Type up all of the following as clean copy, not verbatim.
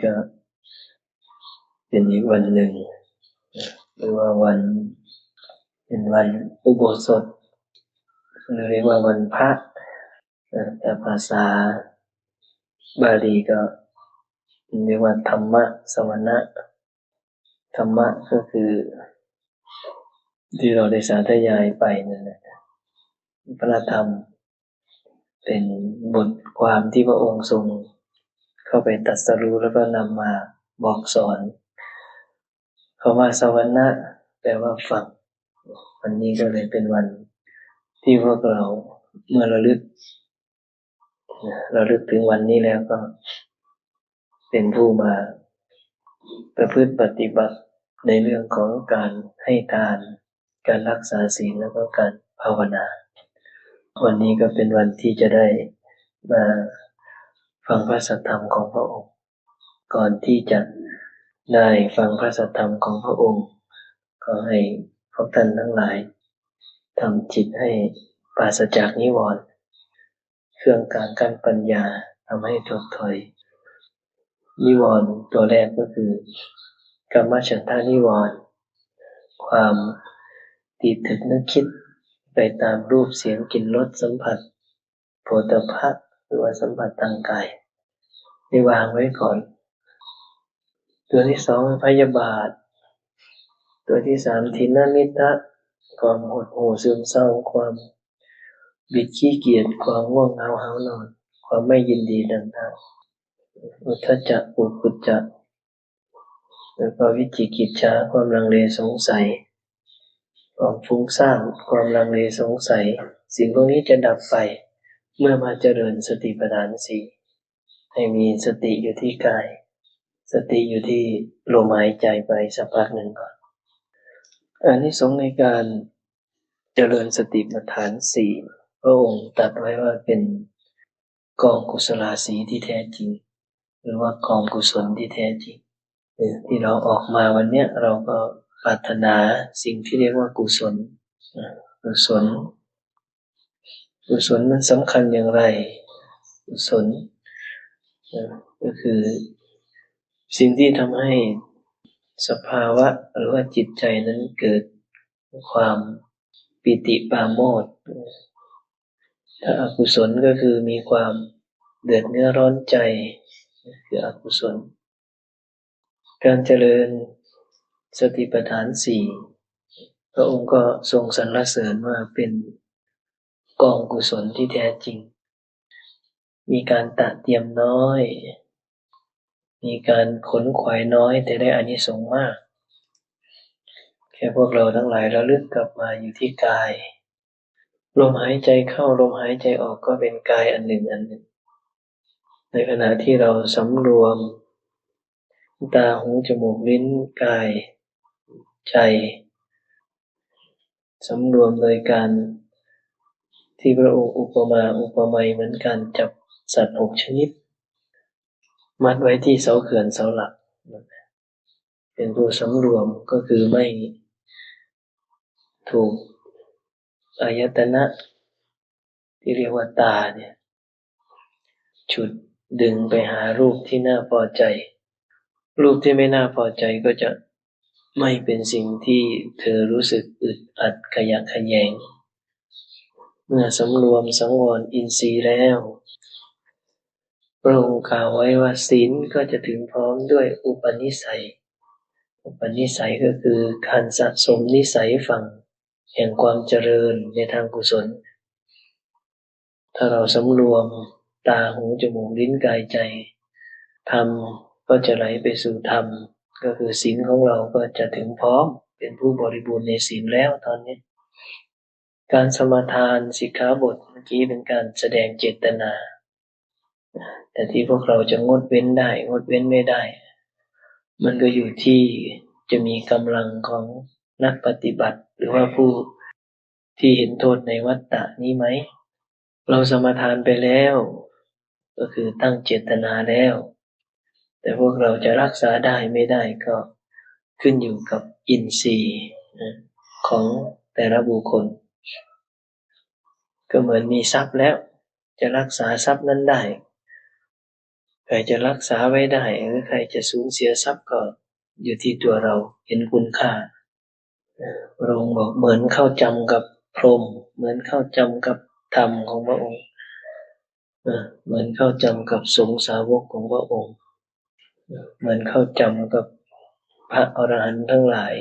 ก็เป็นอีกวันหนึ่งหรือว่าวันเป็นวันอุโบสถหรือเรียกว่าวันพระแต่ภาษาบาลีก็เรียกว่าธรรมสวนะธรรมะก็คือที่เราได้สาธยายไปนั่นแหละพระธรรมเป็นบทความที่พระองค์ทรงเข้าไปตรัสรู้แล้วก็นำมาบอกสอนคำว่าสวนะแปลว่าฟังวันนี้ก็เลยเป็นวันที่พวกเราเมื่อระลึกถึงวันนี้แล้วก็เป็นผู้มาประพฤติปฏิบัติในเรื่องของการให้ทานการรักษาศีลแล้วก็การภาวนาวันนี้ก็เป็นวันที่จะได้มาฟังพระสัทธรรมของพระองค์ก่อนที่จะได้ฟังพระสัทธรรมของพระองค์ก็ให้พวกท่านทั้งหลายทำจิตให้ปราศจากนิวรณ์เครื่องกลางกั้นปัญญาทำให้ถดถอยนิวรณ์ตัวแรกก็คือกามฉันทานิวรณ์ความติดถึงนึกคิดไปตามรูปเสียงกลิ่นรสสัมผัสโผฏฐัพพะหรือว่าสัมผัสทางกายได้วางไว้ก่อนตัวที่สองพยาบาทตัวที่สามทิฏฐิมิทธะความหดหู่ซึมเศร้าความบิดขี้เกียจความง่วงเหงาหาวนอนความไม่ยินดีต่างๆอุทธัจจะอุกุจจะแล้วก็วิจิกิจฉาความลังเลสงสัยความฟุ้งซ่านความลังเลสงสัยสิ่งพวกนี้จะดับไปเมื่อมาเจริญสติปัฏฐานสี่ให้มีสติอยู่ที่กายสติอยู่ที่ลมหายใจไปสักพักหนึ่งก่อนอานิสงส์ในการเจริญสติปัฏฐานสี่พระองค์ตรัสไว้ว่าเป็นกองกุศลสีที่แท้จริงหรือว่ากองกุศลที่แท้จริงที่เราออกมาวันนี้เราก็ปรารถนาสิ่งที่เรียกว่ากุศลกุศลมันสำคัญอย่างไรกุศลก็คือสิ่งที่ทำให้สภาวะหรือว่าจิตใจนั้นเกิดความปิติปราโมทย์ถ้าอกุศลก็คือมีความเดือดเนื้อร้อนใจคืออกุศลการเจริญสติปัฏฐานสี่พระองค์ก็ทรงสรรเสริญว่าเป็นกองกุศลที่แท้จริงมีการตระเตรียมน้อยมีการขนขวายน้อยแต่ได้อานิสงส์มากแค่พวกเราทั้งหลายระลึกกลับมาอยู่ที่กายลมหายใจเข้าลมหายใจออกก็เป็นกายอันหนึ่งในขณะที่เราสำรวมตาหูจมูกลิ้นกายใจสำรวมโดยการที่พระองค์อุปมาอุปไมยเหมือนการจับสัตว์6ชนิดมัดไว้ที่เสาเขื่อนเสาหลักเป็นผู้สำรวมก็คือไม่ถูกอายตนะที่เรียกว่าตาเนี่ยฉุดดึงไปหารูปที่น่าพอใจรูปที่ไม่น่าพอใจก็จะไม่เป็นสิ่งที่เธอรู้สึกอึดอัดขยะแขยงเมื่อสำรวมสังวรอินทรีย์แล้วพระองค์กล่าวไว้ว่าศีลก็จะถึงพร้อมด้วยอุปนิสัยก็คือการสะสมนิสัยฝั่งแห่งความเจริญในทางกุศลถ้าเราสำรวมตาหูจมูกลิ้นกายใจธรรมก็จะไหลไปสู่ธรรมก็คือศีลของเราก็จะถึงพร้อมเป็นผู้บริบูรณ์ในศีลแล้วตอนนี้การสมาทานสิกขาบทเมื่อกี้เป็นการแสดงเจตนาแต่ที่พวกเราจะงดเว้นได้งดเว้นไม่ได้มันก็อยู่ที่จะมีกำลังของนักปฏิบัติหรือว่าผู้ที่เห็นโทษในวัฏฏะนี้ไหมเราสมาทานไปแล้วก็คือตั้งเจตนาแล้วแต่พวกเราจะรักษาได้ไม่ได้ก็ขึ้นอยู่กับอินทรีย์ของแต่ละบุคคลก็เหมือนมีทรัพย์แล้วจะรักษาทรัพย์นั้นได้ รจะรักษาไว้ได้หรือใครจะสูญเสียทรัพย์ก็อยู่ที่ตัวเราเห็นคุณค่าพระองค์บอกเหมือนเข้าจำกับพรหมเหมือนเข้าจำกับธรรมของพระองค์เหมือนเข้าจำกับสงฆ์สาวกของพระองค์เหมือนเข้าจำกับพระอรหันต์ทั้งหลาย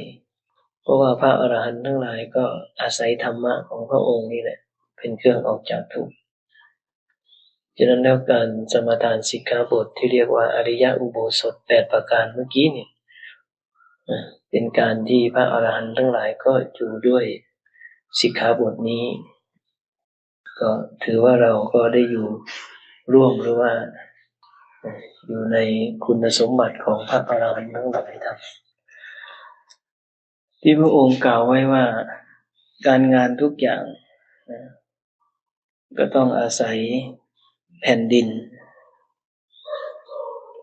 เพราะว่าพระอรหันต์ทั้งหลายก็อาศัยธรรมะของพระองค์นี่แหละเป็นเครื่องออกจากทุกข์ฉะนั้นแล้วการสมาทานสิกขาบทที่เรียกว่าอริยอุโบสถ8ประการเมื่อกี้นี่เป็นการที่พระอรหันต์ทั้งหลายก็อยู่ด้วยสิกขาบทนี้ก็ถือว่าเราก็ได้อยู่ร่วมหรือว่าอยู่ในคุณสมบัติของพระอรหันต์ทั้งหลายครับที่พระองค์กล่าวไว้ว่าการงานทุกอย่างก็ต้องอาศัยแผ่นดิน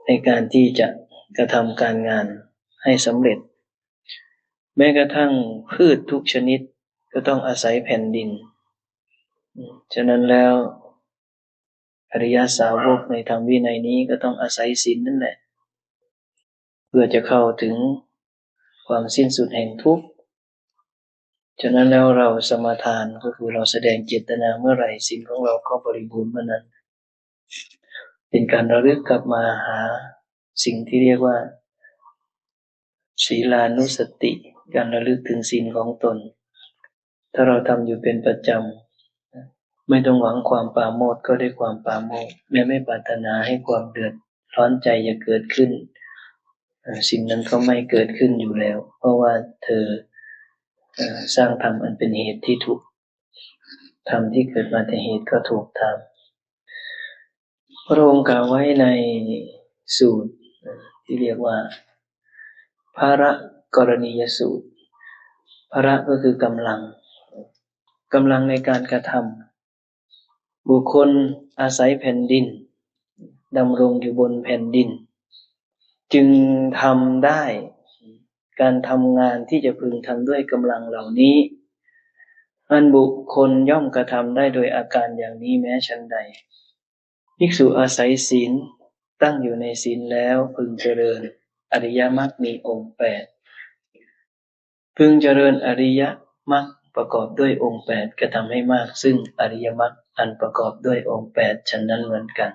ในการที่จะกระทำการงานให้สำเร็จแม้กระทั่งพืชทุกชนิดก็ต้องอาศัยแผ่นดินฉะนั้นแล้วอริยสาวกในธรรมวินัยนี้ก็ต้องอาศัยศีลนั่นแหละเพื่อจะเข้าถึงความสิ้นสุดแห่งทุกข์ฉะนั้นแล้วเราสมาทานก็คือเราแสดงเจตนาเมื่อไหร่ศีลของเราก็บริบูรณ์เมื่อนั้นเป็นการระลึกกลับมาหาสิ่งที่เรียกว่าศีลานุสติการระลึกถึงศีลของตนถ้าเราทำอยู่เป็นประจำไม่ต้องหวังความปราโมทย์ก็ได้ความปราโมทย์แม้ไม่ปรารถนาให้ความเดือดร้อนใจจะเกิดขึ้นสิ่งนั้นก็ไม่เกิดขึ้นอยู่แล้วเพราะว่าเธอสร้างธรรมอันเป็นเหตุที่ถูกธรรมที่เกิดมาแต่เหตุก็ถูกทำพระองค์กล่าวไว้ในสูตรที่เรียกว่าภาระกรณียสูตรภาระก็คือกำลังในการกระทำบุคคลอาศัยแผ่นดินดำรงอยู่บนแผ่นดินจึงทำได้การทำงานที่จะพึงทำด้วยกำลังเหล่านี้อันบุคคลย่อมกระทำได้โดยอาการอย่างนี้แม้ฉันใดภิกษุอาศัยศีลตั้งอยู่ในศีลแล้วพึงเจริญอริยมรรคมีองค์8พึงเจริญอริยมรรคประกอบด้วยองค์8กระทำให้มากซึ่งอริยมรรคอันประกอบด้วยองค์8ฉะนั้นเหมือนกัน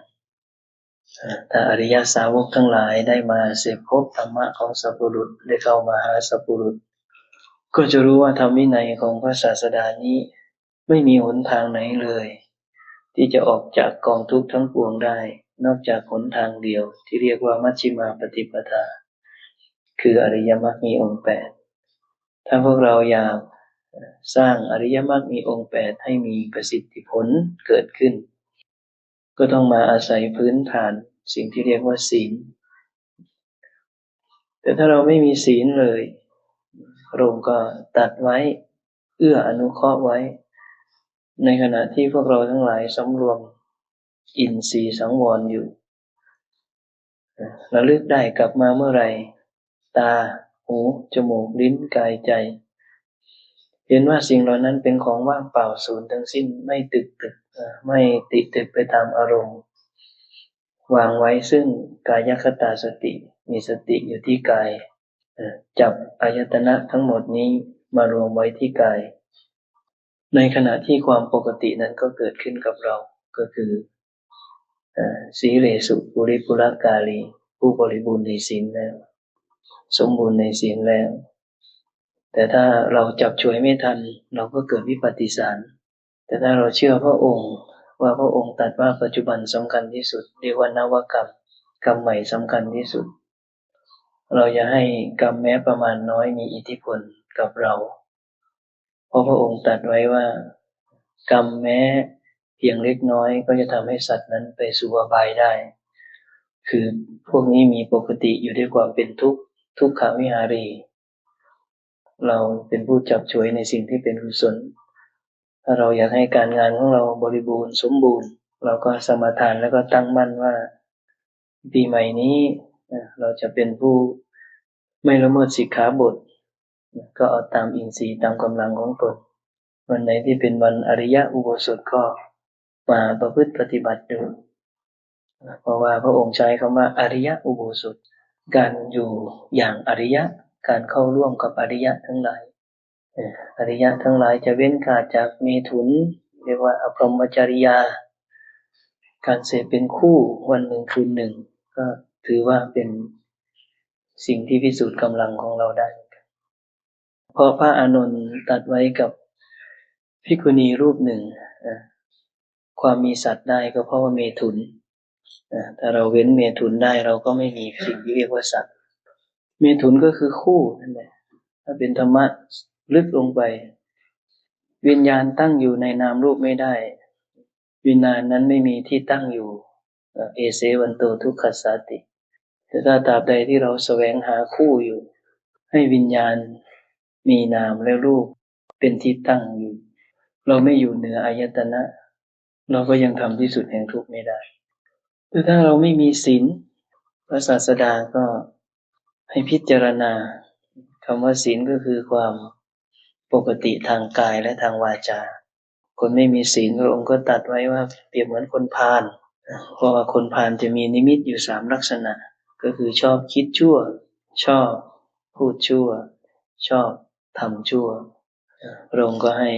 ถ้าอริยสาวกทั้งหลายได้มาเสพพบธรรมะของสัพพุรุษได้เข้ามาหาสัพพุรุษก็จะรู้ว่าธรรมวินัยของพระศาสดานี้ไม่มีหนทางไหนเลยที่จะออกจากกองทุกข์ทั้งปวงได้นอกจากหนทางเดียวที่เรียกว่ามัชฌิมาปฏิปทาคืออริยมรรคมีองค์8ถ้าพวกเราอยากสร้างอริยมรรคมีองค์8ให้มีประสิทธิผลเกิดขึ้นก็ต้องมาอาศัยพื้นฐานสิ่งที่เรียกว่าศีลแต่ถ้าเราไม่มีศีลเลยพระองค์ก็ตัดไว้เอื้ออนุเคราะห์ไว้ในขณะที่พวกเราทั้งหลายสำรวมอินทรีย์สังวรอยู่ระลึกได้กลับมาเมื่อไหร่ตาหูจมูกลิ้นกายใจเห็นว่าสิ่งเหล่านั้นเป็นของว่างเปล่าศูนย์ทั้งสิ้นไม่ไม่ติดไปตามอารมณ์วางไว้ซึ่งกายคตาสติมีสติอยู่ที่กายจับอายตนะทั้งหมดนี้มารวมไว้ที่กายในขณะที่ความปกตินั้นก็เกิดขึ้นกับเราก็คือสีเลสุปุริปุรกาลีผู้บริบูรณ์ในศีลแล้วสมบูรณ์ในศีลแล้วแต่ถ้าเราจับฉวยไม่ทันเราก็เกิดวิปฏิสารแต่ถ้าเราเชื่อพระองค์ว่าพระองค์ตรัสว่าปัจจุบันสำคัญที่สุดเรียกว่านวกรรมกรรมใหม่สำคัญที่สุดเราอย่าให้กรรมแม้ประมาณน้อยมีอิทธิพลกับเราเพราะพระองค์ตรัสไว้ว่ากรรมแม้เพียงเล็กน้อยก็จะทำให้สัตว์นั้นไปสู่อบายได้คือพวกนี้มีปกติอยู่ด้วยความเป็นทุกขวิหารีเราเป็นผู้จับฉวยในสิ่งที่เป็นกุศลถ้าเราอยากให้การงานของเราบริบูรณ์สมบูรณ์เราก็สมาทานแล้วก็ตั้งมั่นว่าปีใหม่นี้เราจะเป็นผู้ไม่ละเมิดสิกขาบทก็เอาตามอินทรีย์ตามกำลังของตนวันไหนที่เป็นวันอริยอุโบสถก็มาประพฤติปฏิบัติดู เพราะว่าพระองค์ใช้คำว่าอริยอุโบสถการอยู่อย่างอริยะการเข้าร่วมกับอริยะทั้งหลายอริยะทั้งหลายจะเว้นขาดจากเมถุนเรียกว่าอพรหมจริยาการเสพเป็นคู่วันหนึ่งคืนหนึ่งก็ถือว่าเป็นสิ่งที่พิสูจน์กำลังของเราได้เพราะพระอานนท์ตรัสไว้กับภิกขุณีรูปหนึ่งความมีสัตว์ได้ก็เพราะว่าเมถุนถ้าเราเว้นเมถุนได้เราก็ไม่มีสิ่งที่เรียกว่าสัตว์เมถุนก็คือคู่นั่นแหละถ้าเป็นธรรมะลึกลงไปวิญญาณตั้งอยู่ในนามรูปไม่ได้วิญญาณนั้นไม่มีที่ตั้งอยู่เอเสวันโตทุกขสาติแต่ถ้าตราบใดที่เราแสวงหาคู่อยู่ให้วิญญาณมีนามและรูปเป็นที่ตั้งอยู่เราไม่อยู่เหนืออายตนะเราก็ยังทำที่สุดแห่งทุกข์ไม่ได้แต่ถ้าเราไม่มีศีลพระศาสดาก็ให้พิจารณาคำว่าศีลก็คือความปกติทางกายและทางวาจาคนไม่มีศีลพระองค์ก็ตรัสไว้ว่าเปรียบเหมือนคนพาลเพราะว่าคนพาลจะมีนิมิตอยู่3ลักษณะก็คือชอบคิดชั่วชอบพูดชั่วชอบทำชั่วพระองค์ก็ให้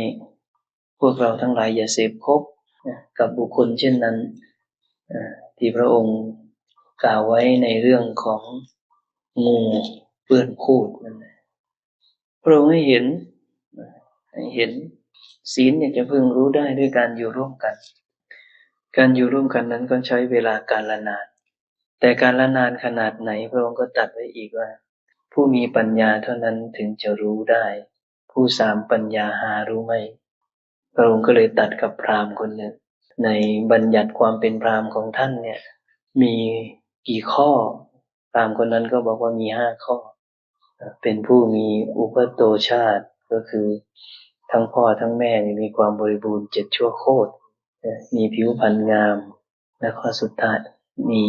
พวกเราทั้งหลายอย่าเสพคบกับบุคคลเช่นนั้นที่พระองค์กล่าวไว้ในเรื่องของงูเปื้อนคูดนั่นแหละพระองค์ให้เห็นศีลเนี่ยจะพึงรู้ได้ด้วยการอยู่ร่วมกันการอยู่ร่วมกันนั้นก็ใช้เวลาการละนานแต่การละนานขนาดไหนพระองค์ก็ตรัสไว้อีกว่าผู้มีปัญญาเท่านั้นถึงจะรู้ได้ผู้สามปัญญาหารู้ไม่พระองค์ก็เลยตรัสกับพราหมณ์คนหนึ่งในบัญญัติความเป็นพราหมณ์ของท่านเนี่ยมีกี่ข้อพราหมณ์คนนั้นก็บอกว่ามี5 ข้อเป็นผู้มีอุปโตชาติก็คือทั้งพ่อทั้งแม่มีความบริบูรณ์7 ชั่วโคตรมีผิวพรรณงามและข้อสุดท้ายมี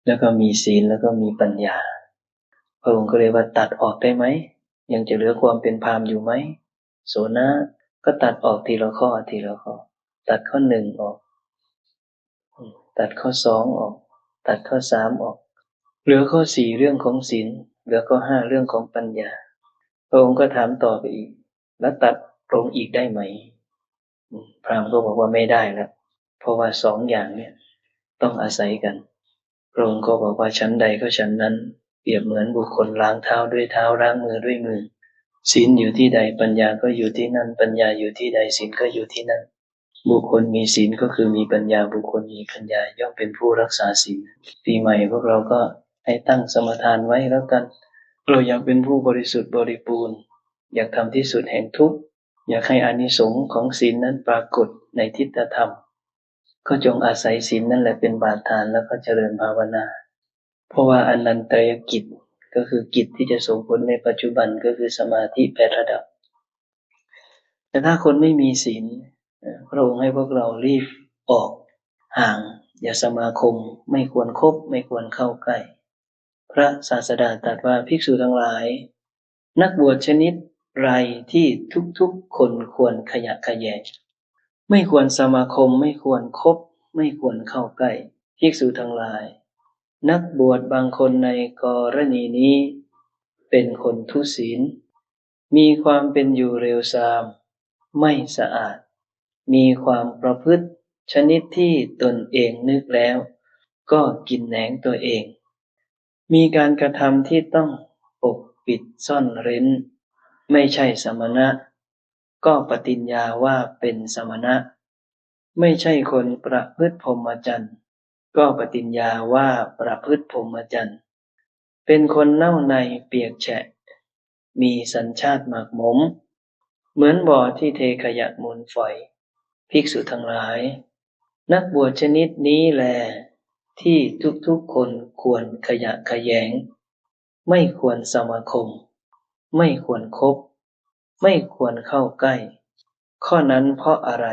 แล้วก็มีศีลแล้วก็มีปัญญาพระองค์ก็เลยว่าตัดออกได้ไหมยังจะเหลือความเป็นพราหมณ์อยู่ไหมโสนะก็ตัดออกทีละข้อทีละข้อตัดข้อ1ออกตัดข้อ2ออกตัดข้อ3ออกเหลือข้อ4เรื่องของศีลเหลือข้อ5เรื่องของปัญญาพระองค์ก็ถามต่อไปอีกแล้วตัดลงอีกได้ไหมพราหมณ์ก็บอกว่าไม่ได้แล้วเพราะว่า2อย่างเนี่ยต้องอาศัยกันพระองค์ก็บอกว่าชั้นใดก็ชั้นนั้นเปรียบเหมือนบุคคลล้างเท้าด้วยเท้าล้างมือด้วยมือศีลอยู่ที่ใดปัญญาก็อยู่ที่นั่นปัญญาอยู่ที่ใดศีลก็อยู่ที่นั่นบุคคลมีศีลก็คือมีปัญญาบุคคลมีปัญญาย่อมเป็นผู้รักษาศีลปีใหม่พวกเราก็ให้ตั้งสมทานไว้แล้วกันเราอยากเป็นผู้บริสุทธิ์บริบูรณ์อยากทำที่สุดแห่งทุกข์อยากให้อานิสงส์ของศีลนั้นปรากฏในทิฏฐธรรมก็จงอาศัยศีลนั่นแหละเป็นบาตรฐานแล้วก็เจริญภาวนาเพราะว่าอนันตรยกิจก็คือกิจที่จะส่งผลในปัจจุบันก็คือสมาธิ8 ระดับแต่ถ้าคนไม่มีศีลพระองค์ให้พวกเรารีบออกห่างอย่าสมาคมไม่ควรคบไม่ควรเข้าใกล้พระศาสดาตรัสว่าภิกษุทั้งหลายนักบวชชนิดไรที่ทุกๆคนควรขยะแขยงไม่ควรสมาคมไม่ควรคบไม่ควรเข้าใกล้ภิกษุทั้งหลายนักบวชบางคนในกรณีนี้เป็นคนทุศีลมีความเป็นอยู่เร็วทรามไม่สะอาดมีความประพฤติชนิดที่ตนเองนึกแล้วก็กินแหนงตัวเองมีการกระทำที่ต้องปกปิดซ่อนเร้นไม่ใช่สมณะก็ปฏิญญาว่าเป็นสมณะไม่ใช่คนประพฤติพรหมจรรย์ก็ปฏิญญาว่าประพฤติพรหมจรรย์เป็นคนเน่าในเปียกแฉะมีสัญชาติหมักหมมเหมือนบ่อที่เทขยะมูลฝอยภิกษุทั้งหลายนักบวชชนิดนี้แลที่ทุกๆคนควรขยะแขยงไม่ควรสมาคมไม่ควรคบไม่ควรเข้าใกล้ข้อนั้นเพราะอะไร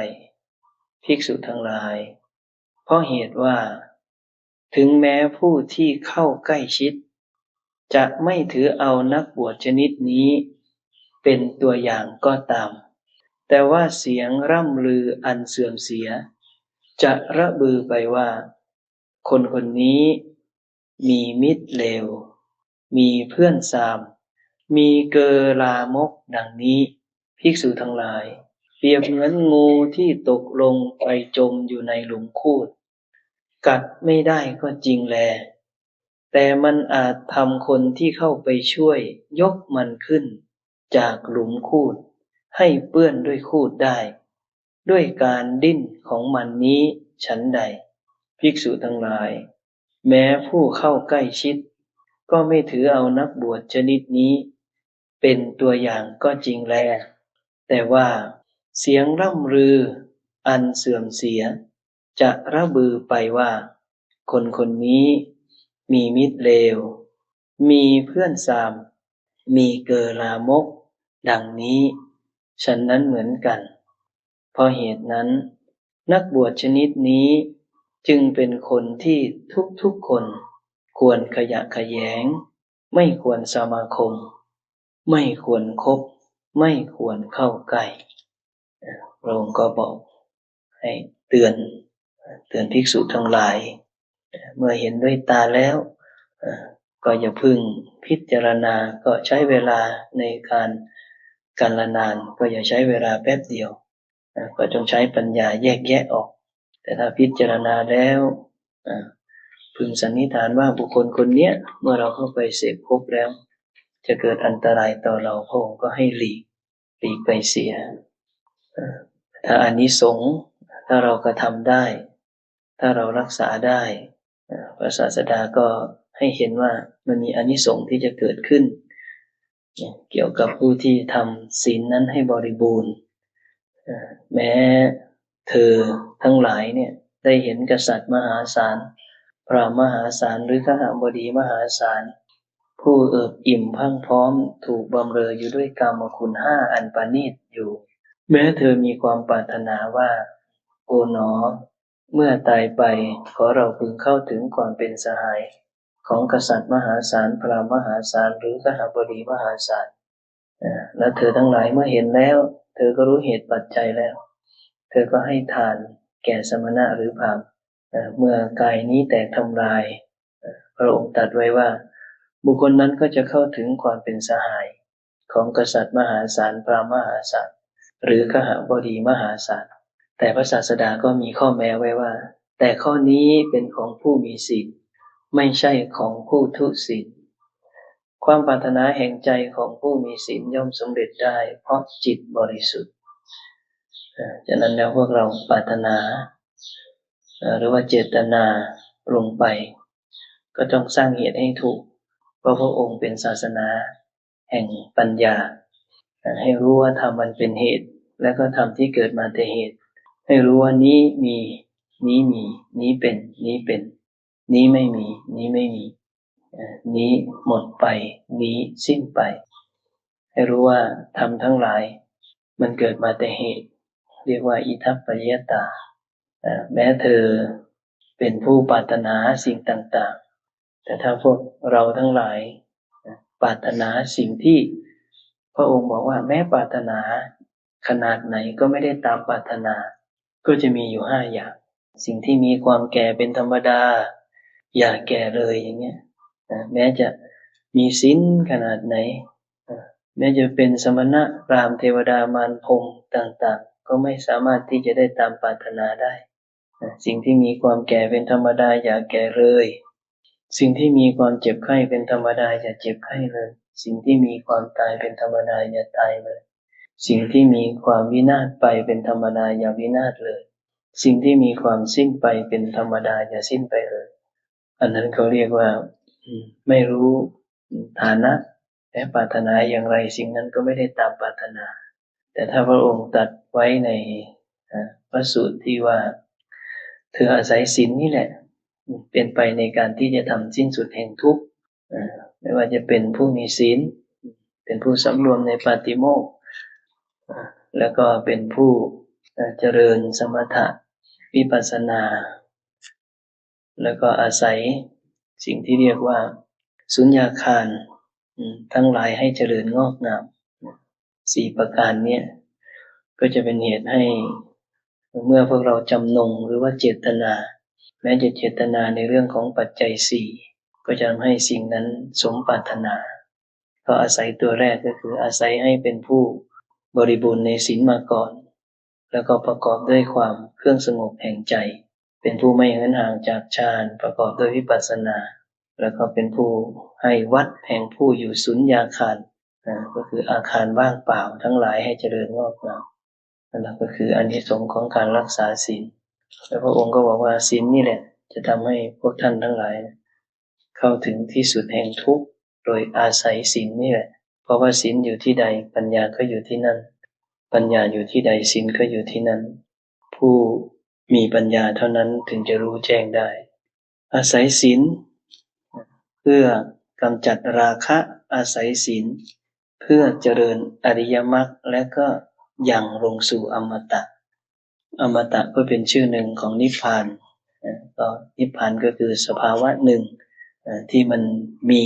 ภิกษุทั้งหลายเพราะเหตุว่าถึงแม้ผู้ที่เข้าใกล้ชิดจะไม่ถือเอานักบวชชนิดนี้เป็นตัวอย่างก็ตามแต่ว่าเสียงร่ำลืออันเสื่อมเสียจะระบือไปว่า คนคนนี้มีมิตรเลวมีเพื่อนทรามมีเกอลามกดังนี้ภิกษุทั้งหลายเปรียบเหมือนงูที่ตกลงไปจมอยู่ในหลุมคูดกัดไม่ได้ก็จริงแลแต่มันอาจทำคนที่เข้าไปช่วยยกมันขึ้นจากหลุมคูดให้เปื้อนด้วยคูดได้ด้วยการดิ้นของมันนี้ฉันใดภิกษุทั้งหลายแม้ผู้เข้าใกล้ชิดก็ไม่ถือเอานักบวชชนิดนี้เป็นตัวอย่างก็จริงแลแต่ว่าเสียงร่ำลืออันเสื่อมเสียจะระบือไปว่าคนคนนี้มีมิตรเลวมีเพื่อนทรามมีเกอลามกดังนี้ฉันนั้นเหมือนกันเพราะเหตุนั้นนักบวชชนิดนี้จึงเป็นคนที่ทุกๆคนควรขยะแขยงไม่ควรสมาคมไม่ควรคบไม่ควรเข้าใกล้พระองค์ก็บอกให้เตือนภิกษุทั้งหลายเมื่อเห็นด้วยตาแล้วก็อย่าพึ่งพิจารณาก็ใช้เวลาในการละนานก็อย่าใช้เวลาแป๊บเดียวก็จงใช้ปัญญาแยกแยะออกแต่ถ้าพิจารณาแล้วพึงสันนิษฐานว่าบุคคลคนนี้เมื่อเราเข้าไปเสพคบแล้วจะเกิดอันตรายต่อเราพระองค์ก็ให้หลีกไปเสียถ้าอานิสงส์ถ้าเรากระทำได้ถ้าเรารักษาได้พระศาสดาก็ให้เห็นว่ามันมีอานิสงส์ที่จะเกิดขึ้นเกี่ยวกับผู้ที่ทำศีลนั้นให้บริบูรณ์แม้เธอทั้งหลายเนี่ยได้เห็นกษัตริย์มหาศาลพราหมณ์มหาศาลหรือขหบดีมหาศาลผู้เอิบอิ่มพังพร้อมถูกบำเรออยู่ด้วยกามคุณ5อันประณีตอยู่แม้เธอมีความปรารถนาว่าโอ๋หนอเมื่อตายไปขอเราพึงเข้าถึงความเป็นสหายของกษัตริย์มหาศาลพราหมณ์มหาศาลหรือขหบดีมหาศาลและเธอทั้งหลายเมื่อเห็นแล้วเธอก็รู้เหตุปัจจัยแล้วเธอก็ให้ทานแก่สมณะหรือพราหมณ์เมื่อกายนี้แตกทำลายพระองค์ตรัสไว้ว่าบุคคลนั้นก็จะเข้าถึงความเป็นสหายของกษัตริย์มหาศาลพราหมณ์มหาศาลหรือขหบดีมหาศาลแต่พระศาสดาก็มีข้อแม้ไว้ว่าแต่ข้อนี้เป็นของผู้มีศีลไม่ใช่ของผู้ทุศีลความปรารถนาแห่งใจของผู้มีศีลย่อมสำเร็จได้เพราะจิตบริสุทธิ์ฉะนั้นแล้วพวกเราปรารถนาหรือว่าเจตนาลงไปก็ต้องสร้างเหตุให้ถูกเพราะพระองค์เป็นศาสนาแห่งปัญญาให้รู้ว่าธรรมมันเป็นเหตุและก็ธรรมที่เกิดมาแต่เหตุให้รู้ว่านี้มีนี้มีนี้เป็นนี้เป็นนี้ไม่มีนี้ไม่มีนี้หมดไปนี้สิ้นไปให้รู้ว่าธรรมทั้งหลายมันเกิดมาแต่เหตุเรียกว่าอิทัปปัจจยตาแม้เธอเป็นผู้ปรารถนาสิ่งต่างๆแต่ถ้าพวกเราทั้งหลายปรารถนาสิ่งที่พระองค์บอกว่าแม้ปรารถนาขนาดไหนก็ไม่ได้ตามปรารถนาก็จะมีอยู่5อย่างสิ่งที่มีความแก่เป็นธรรมดาอย่าแก่เลยอย่างเงี้ยแม้จะมีศีลขนาดไหนแม้จะเป็นสมณะพราหมณ์เทวดามารพรหมต่างๆก็ไม่สามารถที่จะได้ตามปรารถนาได้สิ่งที่มีความแก่เป็นธรรมดาอย่าแก่เลยสิ่งที่มีความเจ็บไข้เป็นธรรมดาอย่าเจ็บไข้เลยสิ่งที่มีความตายเป็นธรรมดาอย่าตายเลยสิ่งที่มีความวินาศไปเป็นธรรมดาอย่าวินาศเลยสิ่งที่มีความสิ้นไปเป็นธรรมดาอย่าสิ้นไปเลยอันนั้นเขาเรียกว่าไม่รู้ฐานะและปรารถนาอย่างไรสิ่งนั้นก็ไม่ได้ตามปรารถนาแต่ถ้าพระองค์ตรัสไว้ในพระสูตรที่ว่าเธออาศัยศีลนี่แหละเป็นไปในการที่จะทำสิ้นสุดแห่งทุกข์ไม่ว่าจะเป็นผู้มีศีลเป็นผู้สำรวมในปาติโมกข์แล้วก็เป็นผู้เจริญสมถะวิปัสสนาแล้วก็อาศัยสิ่งที่เรียกว่าสุญญาคารทั้งหลายให้เจริญงอกงาม4ประการนี้ก็จะเป็นเหตุให้เมื่อพวกเราจำนงหรือว่าเจตนา แม้จะเจตนาในเรื่องของปัจจัยสี่ก็จะทำให้สิ่งนั้นสมปรารถนาก็อาศัยตัวแรกก็คืออาศัยให้เป็นผู้บริบูรณ์ในศีลมาก่อนแล้วก็ประกอบด้วยความเครื่องสงบแห่งใจเป็นผู้ไม่เหินห่างจากฌานประกอบด้วยวิปัสสนาแล้วก็เป็นผู้ให้วัดแห่งผู้อยู่สุญญาคารก็คืออาคารว่างเปล่าทั้งหลายให้เจริญงอกงามนั่นก็คืออานิสงส์ของการรักษาศีลแล้วพระองค์ก็บอกว่าศีลนี่แหละจะทำให้พวกท่านทั้งหลายเข้าถึงที่สุดแห่งทุกข์โดยอาศัยศีลนี่แหละเพราะว่าศีลอยู่ที่ใดปัญญาก็อยู่ที่นั่นปัญญาอยู่ที่ใดศีลก็อยู่ที่นั่นผู้มีปัญญาเท่านั้นถึงจะรู้แจ้งได้อาศัยศีลเพื่อกำจัดราคะอาศัยศีลเพื่อเจริญอริยมรรคและก็ยังลงสู่อมตะอมตะก็เป็นชื่อหนึ่งของนิพพานก็นิพพานก็คือสภาวะหนึ่งที่มันมี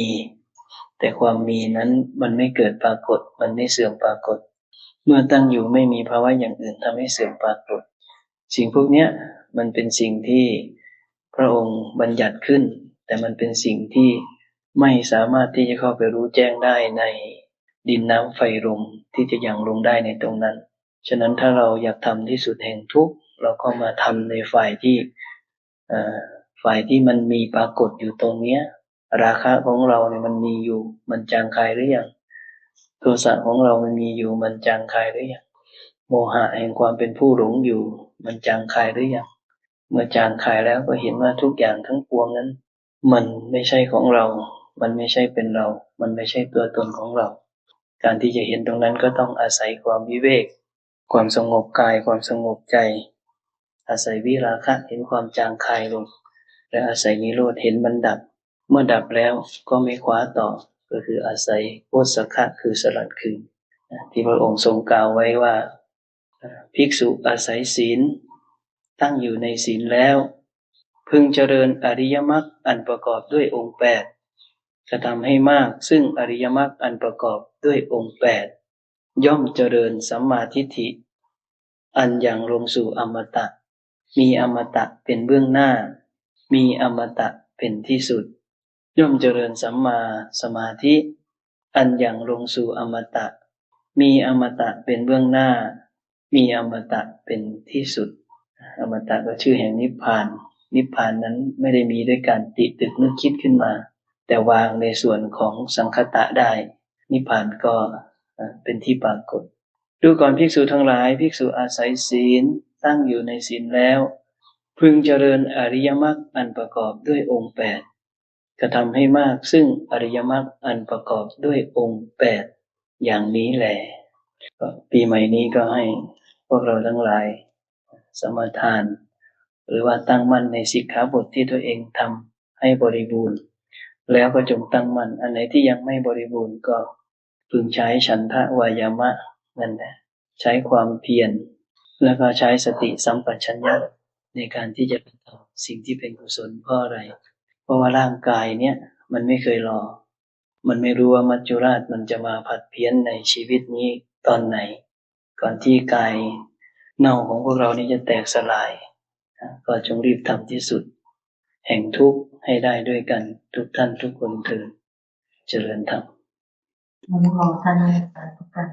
แต่ความมีนั้นมันไม่เกิดปรากฏมันไม่เสื่อมปรากฏเมื่อตั้งอยู่ไม่มีภาวะอย่างอื่นทำให้เสื่อมปรากฏสิ่งพวกนี้มันเป็นสิ่งที่พระองค์บัญญัติขึ้นแต่มันเป็นสิ่งที่ไม่สามารถที่จะเข้าไปรู้แจ้งได้ในดินน้ำไฟลมที่จะยังลงได้ในตรงนั้นฉะนั้นถ้าเราอยากทำที่สุดแห่งทุกข์เราก็มาทำในฝ่ายที่มันมีปรากฏอยู่ตรงเนี้ยราคะของเราเนี่ยมันมีอยู่มันจางคายหรือยังโทสะของเรามันมีอยู่มันจางคายหรือยังโมหะแห่งความเป็นผู้หลงอยู่มันจางคายหรือยังเมื่อจางคายแล้วก็เห็นว่าทุกอย่างทั้งปวงนั้นมันไม่ใช่ของเรามันไม่ใช่เป็นเรามันไม่ใช่ตัวตนของเราการที่จะเห็นตรงนั้นก็ต้องอาศัยความวิเวกความสงบกายความสงบใจอาศัยวิราคะเห็นความจางคายลงและอาศัยนิโรธเห็นมันดับเมื่อดับแล้วก็ไม่คว้าต่อก็คืออาศัยโอสถะคือสลัดคืนที่พระองค์ทรงกล่าวไว้ว่าภิกษุอาศัยศีลตั้งอยู่ในศีลแล้วพึงเจริญอริยมรรคอันประกอบด้วยองค์8กระทำให้มากซึ่งอริยมรรคอันประกอบด้วยองค์8ย่อมเจริญสัมมาทิฏฐิอันยังลงสู่อมตะมีอมตะเป็นเบื้องหน้ามีอมตะเป็นที่สุดย่อมเจริญสัมมาสมาธิอันยังลงสู่อมตะมีอมตะเป็นเบื้องหน้ามีอมตะเป็นที่สุดอมตะก็ชื่อแห่งนิพพานนิพพานนั้นไม่ได้มีด้วยการติตึกนึกคิดขึ้นมาแต่วางในส่วนของสังคตะได้นิพพานก็เป็นที่ปรากฏดูก่อนภิกษุทั้งหลายภิกษุอาศัยศีลตั้งอยู่ในศีลแล้วพึงเจริญอริยมรรคอันประกอบด้วยองค์8กระทำให้มากซึ่งอริยมรรคอันประกอบด้วยองค์8อย่างนี้แหละปีใหม่นี้ก็ให้พวกเราทั้งหลายสมาทานหรือว่าตั้งมั่นในสิกขาบทที่ตัวเองทำให้บริบูรณ์แล้วก็จงตั้งมั่นอันไหนที่ยังไม่บริบูรณ์ก็พึงใช้ฉันทะวายามะนั่นแหละใช้ความเพียรแล้วก็ใช้สติสัมปชัญญะในการที่จะทำสิ่งที่เป็นกุศลเพราะอะไรเพราะว่าร่างกายเนี่ยมันไม่เคยรอมันไม่รู้ว่ามัจจุราชมันจะมาผัดเพี้ยนในชีวิตนี้ตอนไหนก่อนที่กายเน่าของพวกเรานี้จะแตกสลายก็จงรีบทำที่สุดแห่งทุกข์ให้ได้ด้วยกันทุกท่านทุกคนเถิดเจริญธรรม ขอท่านอาจารย์ทุกท่าน